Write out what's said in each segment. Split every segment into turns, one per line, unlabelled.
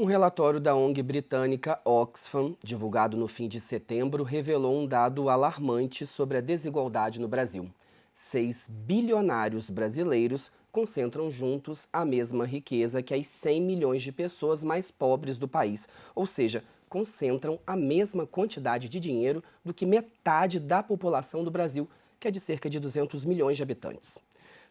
Um relatório da ONG britânica Oxfam, divulgado no fim de setembro, revelou um dado alarmante sobre a desigualdade no Brasil. 6 bilionários brasileiros concentram juntos a mesma riqueza que as 100 milhões de pessoas mais pobres do país, ou seja, concentram a mesma quantidade de dinheiro do que metade da população do Brasil, que é de cerca de 200 milhões de habitantes.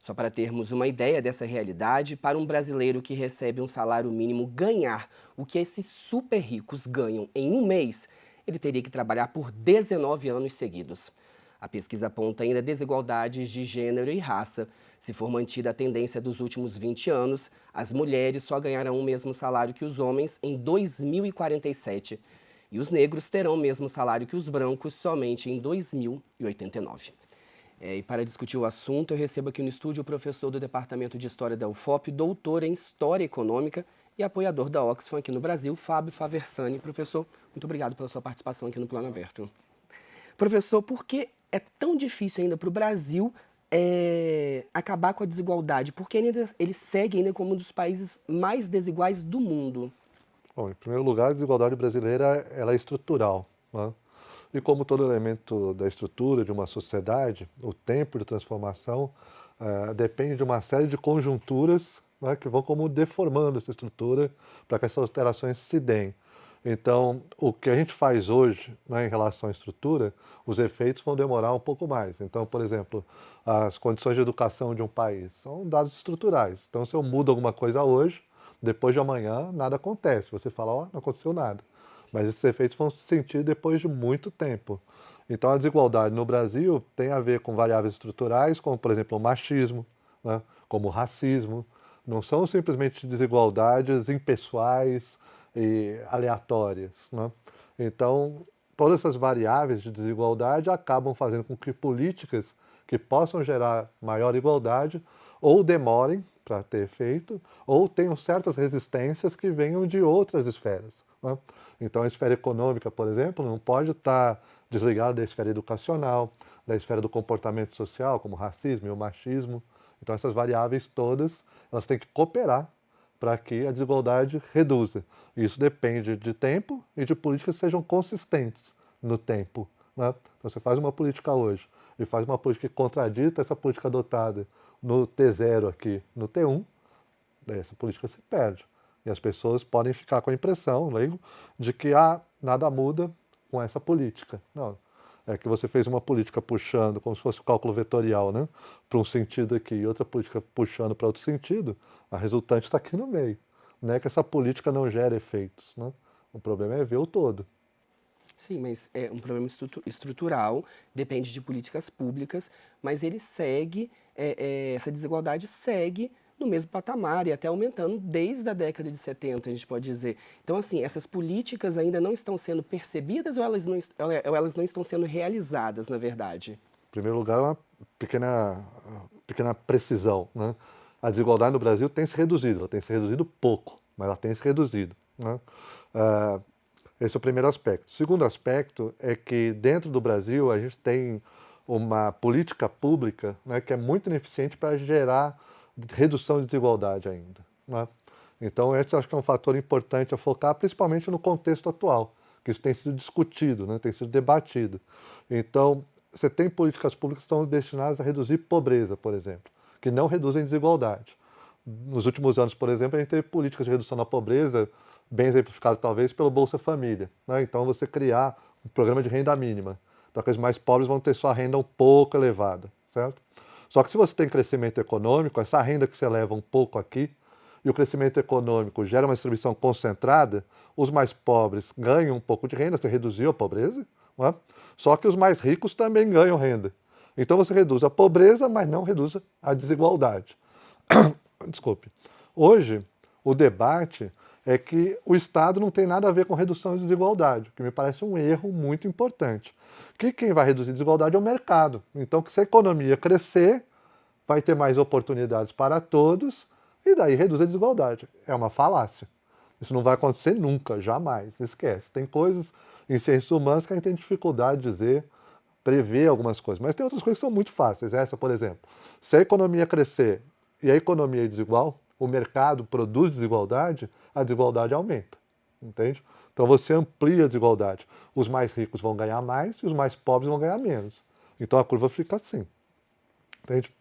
Só para termos uma ideia dessa realidade, para um brasileiro que recebe um salário mínimo ganhar o que esses super ricos ganham em um mês, ele teria que trabalhar por 19 anos seguidos. A pesquisa aponta ainda desigualdades de gênero e raça. Se for mantida a tendência dos últimos 20 anos, as mulheres só ganharão o mesmo salário que os homens em 2047. E os negros terão o mesmo salário que os brancos somente em 2089. E para discutir o assunto, eu recebo aqui no estúdio o professor do Departamento de História da UFOP, doutor em História Econômica e apoiador da Oxfam aqui no Brasil, Fábio Faversani. Professor, muito obrigado pela sua participação aqui no Plano Aberto. Professor, por que é tão difícil ainda para o Brasil acabar com a desigualdade? Porque ele segue ainda como um dos países mais desiguais do mundo.
Bom, em primeiro lugar, a desigualdade brasileira ela é estrutural, né? E como todo elemento da estrutura de uma sociedade, o tempo de transformação depende de uma série de conjunturas, né, que vão como deformando essa estrutura para que essas alterações se deem. Então, o que a gente faz hoje, né, em relação à estrutura, os efeitos vão demorar um pouco mais. Então, por exemplo, as condições de educação de um país são dados estruturais. Então, se eu mudo alguma coisa hoje, depois de amanhã nada acontece. Você fala, ó, não aconteceu nada. Mas esses efeitos vão se sentir depois de muito tempo. Então a desigualdade no Brasil tem a ver com variáveis estruturais, como por exemplo o machismo, né, como o racismo. Não são simplesmente desigualdades impessoais e aleatórias, né? Então todas essas variáveis de desigualdade acabam fazendo com que políticas que possam gerar maior igualdade ou demorem para ter efeito, ou tenham certas resistências que venham de outras esferas, né? Então a esfera econômica, por exemplo, não pode estar desligada da esfera educacional, da esfera do comportamento social, como o racismo e o machismo. Então essas variáveis todas, elas têm que cooperar para que a desigualdade reduza. Isso depende de tempo e de políticas que sejam consistentes no tempo, né? Então você faz uma política hoje e faz uma política que contradita essa política adotada no T0 aqui, no T1, daí essa política se perde. E as pessoas podem ficar com a impressão, leigo, de que nada muda com essa política. Não, é que você fez uma política puxando, como se fosse o cálculo vetorial, né, para um sentido aqui e outra política puxando para outro sentido, a resultante está aqui no meio. Não é que essa política não gera efeitos, né? O problema é ver o todo.
Sim, mas é um problema estrutural, depende de políticas públicas, mas ele segue, essa desigualdade segue no mesmo patamar e até aumentando desde a década de 70, a gente pode dizer. Então, assim, essas políticas ainda não estão sendo percebidas ou elas não estão sendo realizadas, na verdade?
Em primeiro lugar, uma pequena precisão, né? A desigualdade no Brasil tem se reduzido, ela tem se reduzido pouco, mas ela tem se reduzido, né? Esse é o primeiro aspecto. O segundo aspecto é que dentro do Brasil a gente tem uma política pública, né, que é muito ineficiente para gerar redução de desigualdade ainda, né? Então esse acho que é um fator importante a focar, principalmente no contexto atual, que isso tem sido discutido, né, tem sido debatido. Então você tem políticas públicas que estão destinadas a reduzir pobreza, por exemplo, que não reduzem desigualdade. Nos últimos anos, por exemplo, a gente teve políticas de redução da pobreza, bem exemplificado talvez pelo Bolsa Família, né? Então você criar um programa de renda mínima. Então aqueles mais pobres vão ter sua renda um pouco elevada, certo? Só que se você tem crescimento econômico, essa renda que você leva um pouco aqui, e o crescimento econômico gera uma distribuição concentrada, os mais pobres ganham um pouco de renda, você reduziu a pobreza, não é? Só que os mais ricos também ganham renda. Então você reduz a pobreza, mas não reduz a desigualdade. Desculpe. Hoje, o debate é que o Estado não tem nada a ver com redução de desigualdade, o que me parece um erro muito importante. Que quem vai reduzir desigualdade é o mercado. Então, que se a economia crescer, vai ter mais oportunidades para todos, e daí reduz a desigualdade. É uma falácia. Isso não vai acontecer nunca, jamais, esquece. Tem coisas em ciências humanas que a gente tem dificuldade de dizer, prever algumas coisas, mas tem outras coisas que são muito fáceis. Essa, por exemplo, se a economia crescer e a economia é desigual, o mercado produz desigualdade, a desigualdade aumenta. entende? Então você amplia a desigualdade. Os mais ricos vão ganhar mais e os mais pobres vão ganhar menos. Então a curva fica assim, entende?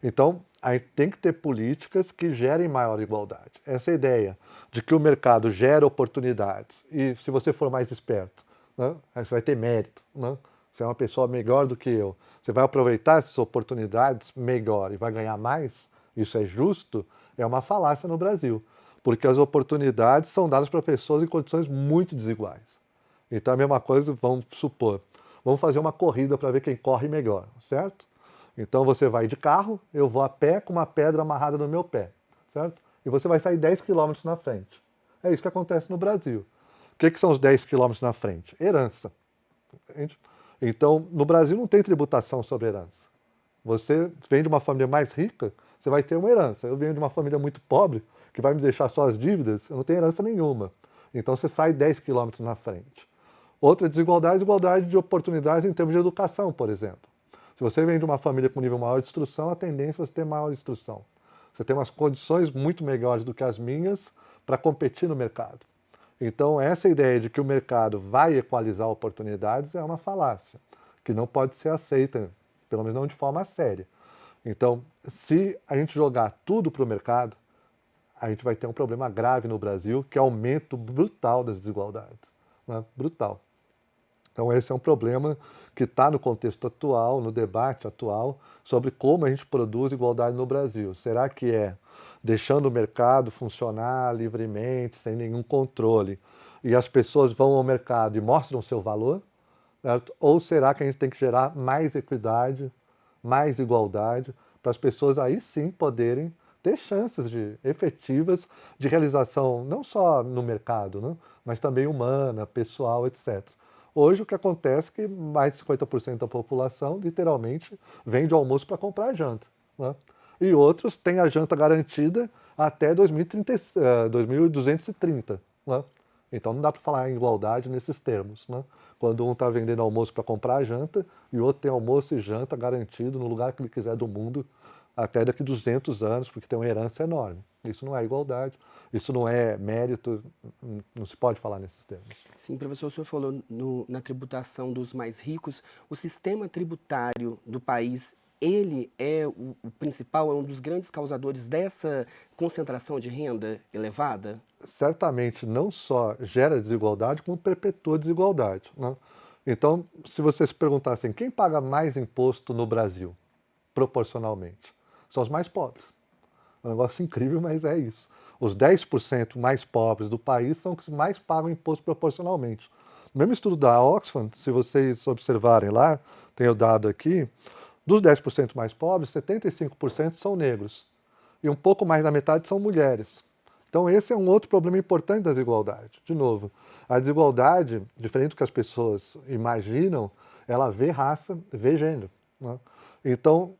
Então, aí tem que ter políticas que gerem maior igualdade. Essa ideia de que o mercado gera oportunidades e se você for mais esperto, né, aí você vai ter mérito, né? Você é uma pessoa melhor do que eu, você vai aproveitar essas oportunidades melhor e vai ganhar mais, isso é justo, é uma falácia no Brasil, porque as oportunidades são dadas para pessoas em condições muito desiguais. Então, a mesma coisa, vamos supor, vamos fazer uma corrida para ver quem corre melhor, certo? Então você vai de carro, eu vou a pé com uma pedra amarrada no meu pé, certo? E você vai sair 10 quilômetros na frente. É isso que acontece no Brasil. O que são os 10 quilômetros na frente? Herança. Entende? Então, no Brasil não tem tributação sobre herança. Você vem de uma família mais rica, você vai ter uma herança. Eu venho de uma família muito pobre, que vai me deixar só as dívidas, eu não tenho herança nenhuma. Então você sai 10 quilômetros na frente. Outra desigualdade, desigualdade de oportunidades em termos de educação, por exemplo. Se você vem de uma família com nível maior de instrução, a tendência é você ter maior instrução. Você tem umas condições muito melhores do que as minhas para competir no mercado. Então, essa ideia de que o mercado vai equalizar oportunidades é uma falácia, que não pode ser aceita, pelo menos não de forma séria. Então, se a gente jogar tudo para o mercado, a gente vai ter um problema grave no Brasil, que é o aumento brutal das desigualdades. Né? Brutal. Então esse é um problema que está no contexto atual, no debate atual, sobre como a gente produz igualdade no Brasil. Será que é deixando o mercado funcionar livremente, sem nenhum controle, e as pessoas vão ao mercado e mostram seu valor? Certo? Ou será que a gente tem que gerar mais equidade, mais igualdade, para as pessoas aí sim poderem ter chances efetivas de realização, não só no mercado, né, mas também humana, pessoal, etc. Hoje o que acontece é que mais de 50% da população literalmente vende almoço para comprar janta. Né? E outros têm a janta garantida até 2030, 2230. Né? Então não dá para falar em igualdade nesses termos. Né? Quando um está vendendo almoço para comprar janta e o outro tem almoço e janta garantido no lugar que ele quiser do mundo até daqui a 200 anos, porque tem uma herança enorme. Isso não é igualdade, isso não é mérito, não se pode falar nesses termos.
Sim, professor, o senhor falou na tributação dos mais ricos. O sistema tributário do país, ele é o principal, é um dos grandes causadores dessa concentração de renda elevada?
Certamente não só gera desigualdade, como perpetua desigualdade. Né? Então, se você se perguntar assim, quem paga mais imposto no Brasil, proporcionalmente? São os mais pobres. É um negócio incrível, mas é isso. Os 10% mais pobres do país são os que mais pagam imposto proporcionalmente. No mesmo estudo da Oxfam, se vocês observarem lá, tenho dado aqui, dos 10% mais pobres, 75% são negros. E um pouco mais da metade são mulheres. Então esse é um outro problema importante da desigualdade. De novo, a desigualdade, diferente do que as pessoas imaginam, ela vê raça, vê gênero. Né? Então,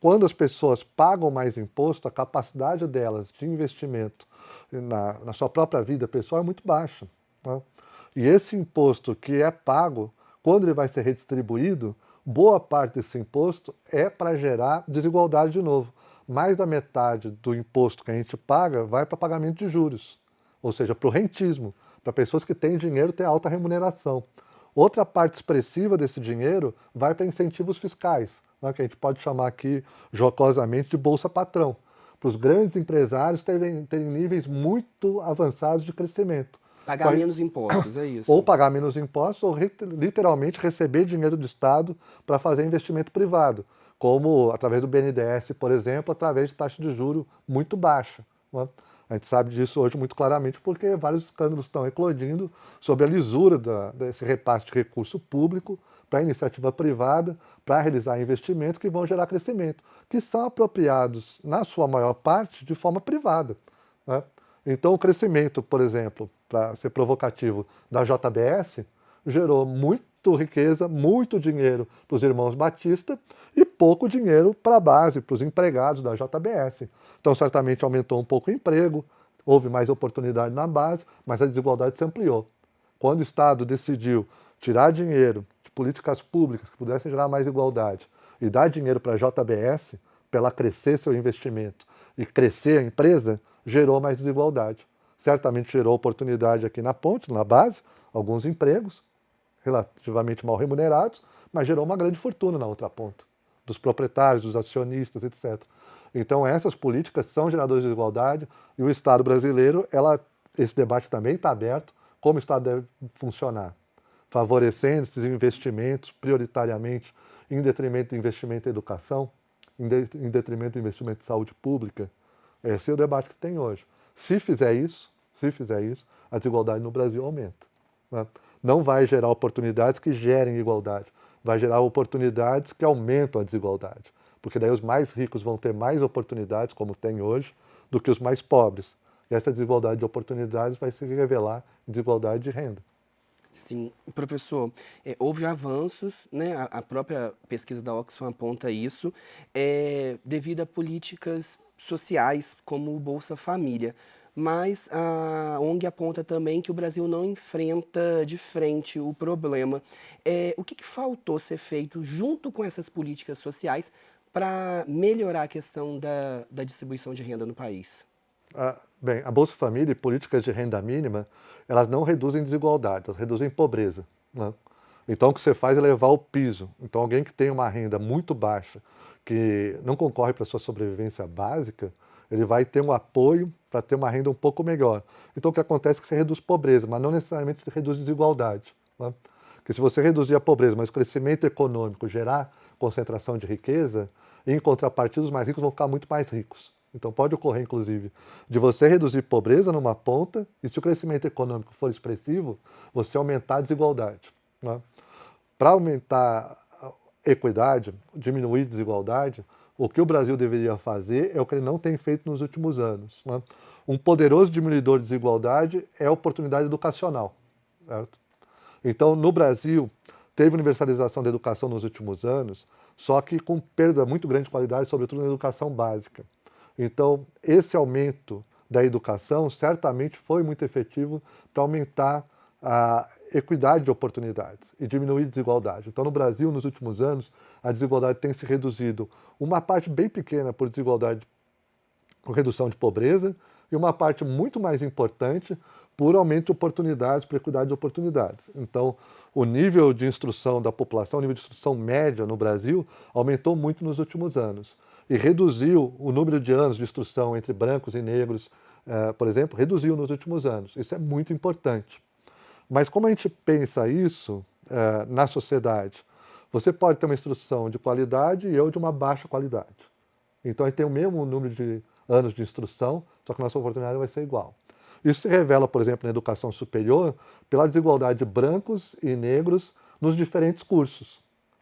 quando as pessoas pagam mais imposto, a capacidade delas de investimento na sua própria vida pessoal é muito baixa. Né? E esse imposto que é pago, quando ele vai ser redistribuído, boa parte desse imposto é para gerar desigualdade de novo. Mais da metade do imposto que a gente paga vai para pagamento de juros, ou seja, para o rentismo, para pessoas que têm dinheiro ter alta remuneração. Outra parte expressiva desse dinheiro vai para incentivos fiscais, né, que a gente pode chamar aqui jocosamente de bolsa patrão, para os grandes empresários terem níveis muito avançados de crescimento.
Pagar menos impostos, é isso?
Ou pagar menos impostos, ou literalmente receber dinheiro do Estado para fazer investimento privado, como através do BNDES, por exemplo, através de taxa de juro muito baixa. Né? A gente sabe disso hoje muito claramente porque vários escândalos estão eclodindo sobre a lisura desse repasse de recurso público para a iniciativa privada, para realizar investimentos que vão gerar crescimento, que são apropriados, na sua maior parte, de forma privada. Né? Então, o crescimento, por exemplo, para ser provocativo, da JBS, gerou muito riqueza, muito dinheiro para os irmãos Batista e pouco dinheiro para a base, para os empregados da JBS. Então, certamente aumentou um pouco o emprego, houve mais oportunidade na base, mas a desigualdade se ampliou. Quando o Estado decidiu tirar dinheiro de políticas públicas que pudessem gerar mais igualdade e dar dinheiro para a JBS, para ela crescer seu investimento e crescer a empresa, gerou mais desigualdade. certamente gerou oportunidade aqui na ponte, na base, alguns empregos, relativamente mal remunerados, mas gerou uma grande fortuna na outra ponta, dos proprietários, dos acionistas, etc. Então essas políticas são geradoras de desigualdade e o Estado brasileiro, esse debate também está aberto, como o Estado deve funcionar, favorecendo esses investimentos prioritariamente em detrimento do investimento em educação, em detrimento do investimento em saúde pública. Esse é o debate que tem hoje. Se fizer isso, a desigualdade no Brasil aumenta, né? Não vai gerar oportunidades que gerem igualdade, vai gerar oportunidades que aumentam a desigualdade, porque daí os mais ricos vão ter mais oportunidades, como tem hoje, do que os mais pobres. E essa desigualdade de oportunidades vai se revelar em desigualdade de renda.
Sim, professor, houve avanços, né? A própria pesquisa da Oxfam aponta isso, devido a políticas sociais como o Bolsa Família. Mas a ONG aponta também que o Brasil não enfrenta de frente o problema. O que faltou ser feito junto com essas políticas sociais para melhorar a questão da distribuição de renda no país?
Bem, a Bolsa Família e políticas de renda mínima, elas não reduzem desigualdade, elas reduzem pobreza, né? Então o que você faz é levar o piso. Então alguém que tem uma renda muito baixa, que não concorre para a sua sobrevivência básica, ele vai ter um apoio para ter uma renda um pouco melhor. Então o que acontece é que você reduz pobreza, mas não necessariamente reduz desigualdade, né? Porque se você reduzir a pobreza, mas o crescimento econômico gerar concentração de riqueza, em contrapartida os mais ricos vão ficar muito mais ricos. Então pode ocorrer, inclusive, de você reduzir pobreza numa ponta e se o crescimento econômico for expressivo, você aumentar a desigualdade, né? Para aumentar a equidade, diminuir a desigualdade, o que o Brasil deveria fazer é o que ele não tem feito nos últimos anos, né? Um poderoso diminuidor de desigualdade é a oportunidade educacional, certo? Então, no Brasil, teve universalização da educação nos últimos anos, só que com perda muito grande de qualidade, sobretudo na educação básica. Então, esse aumento da educação certamente foi muito efetivo para aumentar a equidade de oportunidades e diminuir a desigualdade. Então, no Brasil, nos últimos anos, a desigualdade tem se reduzido, uma parte bem pequena por desigualdade, por redução de pobreza, e uma parte muito mais importante por aumento de oportunidades, por equidade de oportunidades. Então, o nível de instrução da população, o nível de instrução média no Brasil, aumentou muito nos últimos anos. E reduziu o número de anos de instrução entre brancos e negros, por exemplo, reduziu nos últimos anos. Isso é muito importante. Mas como a gente pensa isso na sociedade? Você pode ter uma instrução de qualidade e eu de uma baixa qualidade. Então, a gente tem o mesmo número de anos de instrução, só que a nossa oportunidade vai ser igual. Isso se revela, por exemplo, na educação superior, pela desigualdade de brancos e negros nos diferentes cursos.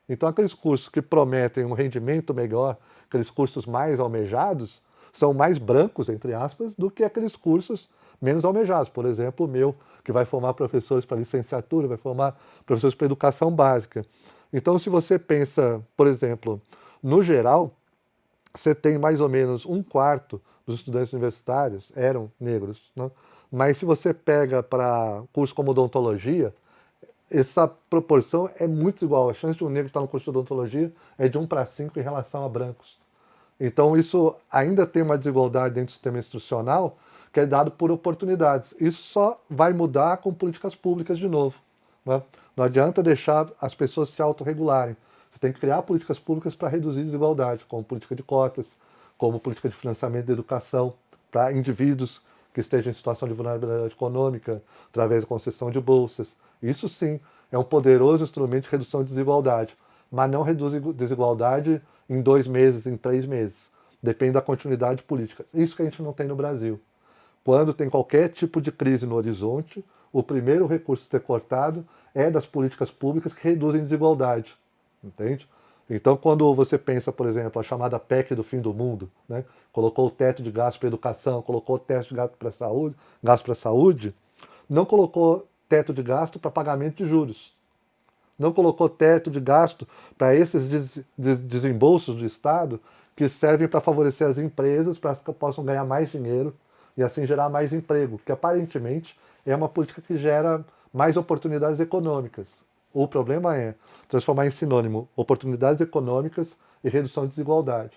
Então, aqueles cursos que prometem um rendimento melhor, aqueles cursos mais almejados, são mais brancos, entre aspas, do que aqueles cursos menos almejados. Por exemplo, o meu, que vai formar professores para licenciatura, vai formar professores para educação básica. Então, se você pensa, por exemplo, no geral, você tem mais ou menos um quarto dos estudantes universitários eram negros, né? Mas se você pega para curso como odontologia, essa proporção é muito desigual. A chance de um negro estar no curso de odontologia é de 1 para 5 em relação a brancos. Então isso ainda tem uma desigualdade dentro do sistema institucional que é dado por oportunidades. Isso só vai mudar com políticas públicas de novo, né? Não adianta deixar as pessoas se autorregularem. Você tem que criar políticas públicas para reduzir desigualdade, como política de cotas, como política de financiamento da educação para indivíduos que estejam em situação de vulnerabilidade econômica, através da concessão de bolsas. Isso sim é um poderoso instrumento de redução de desigualdade, mas não reduz desigualdade em 2 meses, em 3 meses. Depende da continuidade política. Isso que a gente não tem no Brasil. Quando tem qualquer tipo de crise no horizonte, o primeiro recurso a ser cortado é das políticas públicas que reduzem desigualdade. Entende? Então, quando você pensa, por exemplo, a chamada PEC do fim do mundo, né? Colocou o teto de gasto para educação, colocou o teto de gasto para saúde, não colocou teto de gasto para pagamento de juros, não colocou teto de gasto para esses desembolsos do Estado que servem para favorecer as empresas para que possam ganhar mais dinheiro e assim gerar mais emprego, que aparentemente é uma política que gera mais oportunidades econômicas. O problema é transformar em sinônimo oportunidades econômicas e redução de desigualdade.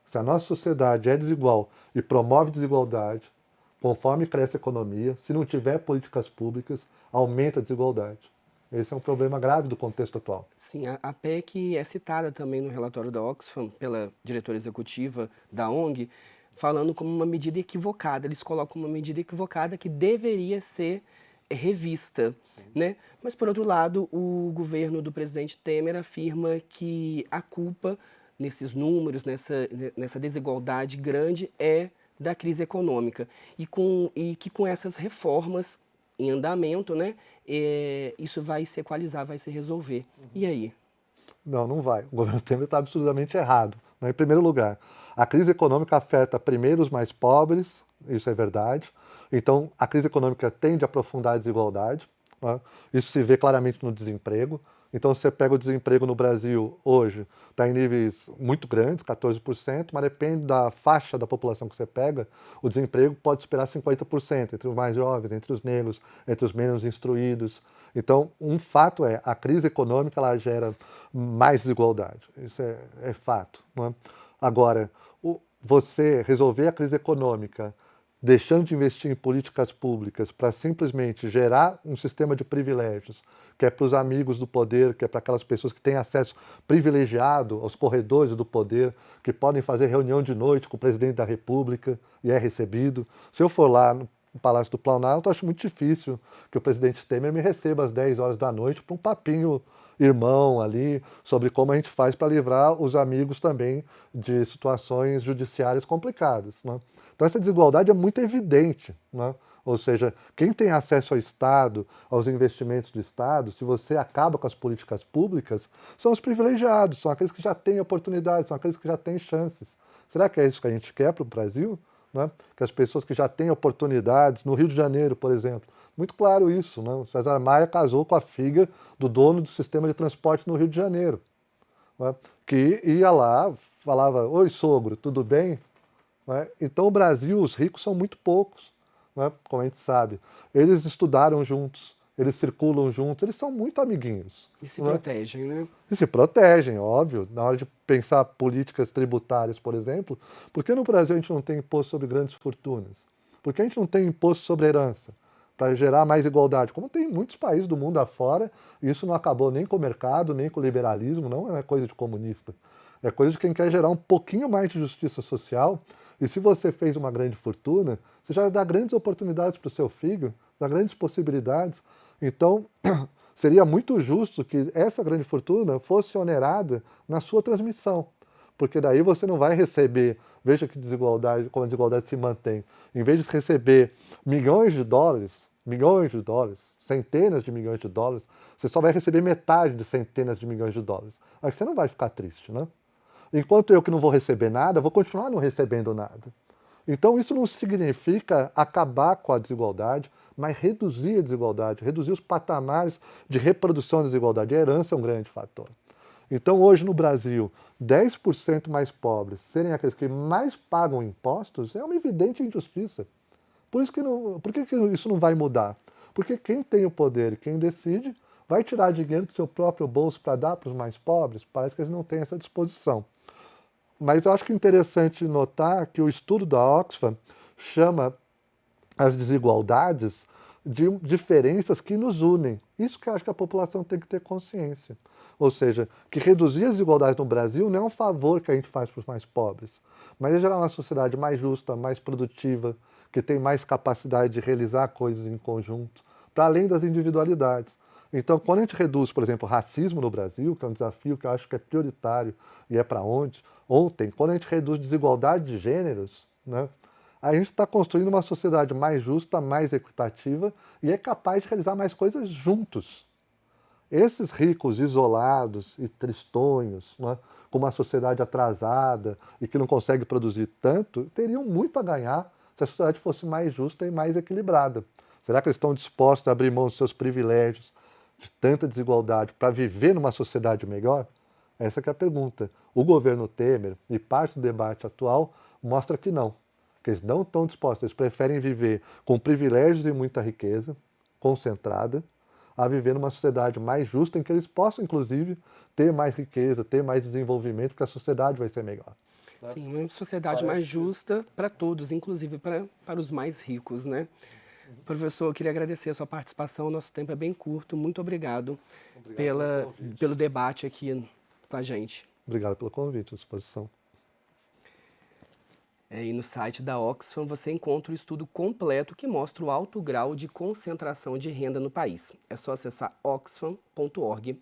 Se a nossa sociedade é desigual e promove desigualdade, Conforme cresce a economia, se não tiver políticas públicas, aumenta a desigualdade. Esse é um problema grave do contexto atual.
Sim, a PEC é citada também no relatório da Oxfam, pela diretora executiva da ONG, falando como uma medida equivocada. Eles colocam uma medida equivocada que deveria ser revista, né? Mas, por outro lado, o governo do presidente Temer afirma que a culpa nesses números, nessa desigualdade grande, é da crise econômica. E que com essas reformas em andamento, né, isso vai se equalizar, vai se resolver. E aí?
Não, não vai. O governo Temer está absurdamente errado. Né? Em primeiro lugar, a crise econômica afeta primeiro os mais pobres, isso é verdade. Então, a crise econômica tende a aprofundar a desigualdade. Né? Isso se vê claramente no desemprego. Então, você pega o desemprego no Brasil hoje, está em níveis muito grandes, 14%, mas depende da faixa da população que você pega, o desemprego pode superar 50%, entre os mais jovens, entre os negros, entre os menos instruídos. Então, um fato é, a crise econômica ela gera mais desigualdade, isso é fato. Não é? Agora, você resolver a crise econômica deixando de investir em políticas públicas para simplesmente gerar um sistema de privilégios, que é para os amigos do poder, que é para aquelas pessoas que têm acesso privilegiado aos corredores do poder, que podem fazer reunião de noite com o presidente da República e é recebido. Se eu for lá no Palácio do Planalto, eu acho muito difícil que o presidente Temer me receba às 10 horas da noite para um papinho irmão ali, sobre como a gente faz para livrar os amigos também de situações judiciárias complicadas. Né? Então essa desigualdade é muito evidente. Né? Ou seja, quem tem acesso ao Estado, aos investimentos do Estado, se você acaba com as políticas públicas, são os privilegiados, são aqueles que já têm oportunidades, são aqueles que já têm chances. Será que é isso que a gente quer para o Brasil? Né? Que as pessoas que já têm oportunidades, no Rio de Janeiro, por exemplo, muito claro isso, né? O César Maia casou com a filha do dono do sistema de transporte no Rio de Janeiro, né? Que ia lá, falava, oi sogro, tudo bem? Né? Então o Brasil, os ricos são muito poucos, né? Como a gente sabe. Eles estudaram juntos, eles circulam juntos, eles são muito amiguinhos.
E se
Né?
protegem, né?
E se protegem, óbvio. Na hora de pensar políticas tributárias, por exemplo, por que no Brasil a gente não tem imposto sobre grandes fortunas? Por que a gente não tem imposto sobre herança? Para gerar mais igualdade, como tem em muitos países do mundo afora, e isso não acabou nem com o mercado, nem com o liberalismo, não é coisa de comunista. É coisa de quem quer gerar um pouquinho mais de justiça social, e se você fez uma grande fortuna, você já dá grandes oportunidades para o seu filho, dá grandes possibilidades. Então, seria muito justo que essa grande fortuna fosse onerada na sua transmissão, porque daí você não vai receber, veja que desigualdade, como a desigualdade se mantém, em vez de receber milhões de dólares, centenas de milhões de dólares, você só vai receber metade de centenas de milhões de dólares. Aí você não vai ficar triste, né? Enquanto eu que não vou receber nada, vou continuar não recebendo nada. Então isso não significa acabar com a desigualdade, mas reduzir a desigualdade, reduzir os patamares de reprodução da desigualdade. A herança é um grande fator. Então hoje no Brasil, 10% mais pobres serem aqueles que mais pagam impostos é uma evidente injustiça. Por que isso não vai mudar? Porque quem tem o poder e quem decide vai tirar dinheiro do seu próprio bolso para dar para os mais pobres? Parece que eles não têm essa disposição. Mas eu acho que é interessante notar que o estudo da Oxfam chama as desigualdades de diferenças que nos unem. Isso que eu acho que a população tem que ter consciência. Ou seja, que reduzir as desigualdades no Brasil não é um favor que a gente faz para os mais pobres, mas é gerar uma sociedade mais justa, mais produtiva, que tem mais capacidade de realizar coisas em conjunto, para além das individualidades. Então, quando a gente reduz, por exemplo, o racismo no Brasil, que é um desafio que eu acho que é prioritário e é para onde, ontem, quando a gente reduz desigualdade de gêneros, né, a gente está construindo uma sociedade mais justa, mais equitativa e é capaz de realizar mais coisas juntos. Esses ricos isolados e tristonhos, né, com uma sociedade atrasada e que não consegue produzir tanto, teriam muito a ganhar se a sociedade fosse mais justa e mais equilibrada. Será que eles estão dispostos a abrir mão dos seus privilégios, de tanta desigualdade, para viver numa sociedade melhor? Essa que é a pergunta. O governo Temer e parte do debate atual mostra que não. Que eles não estão dispostos, eles preferem viver com privilégios e muita riqueza concentrada, a viver numa sociedade mais justa em que eles possam, inclusive, ter mais riqueza, ter mais desenvolvimento, porque a sociedade vai ser melhor. né?
Sim, uma sociedade
Parece
mais
que-
justa para todos, inclusive para os mais ricos, né? Professor, eu queria agradecer a sua participação, nosso tempo é bem curto, muito obrigado,
Obrigado pelo convite.
pelo debate aqui com a gente.
Obrigado pelo convite, à disposição.
E no site da Oxfam você encontra o estudo completo que mostra o alto grau de concentração de renda no país. É só acessar oxfam.org.br.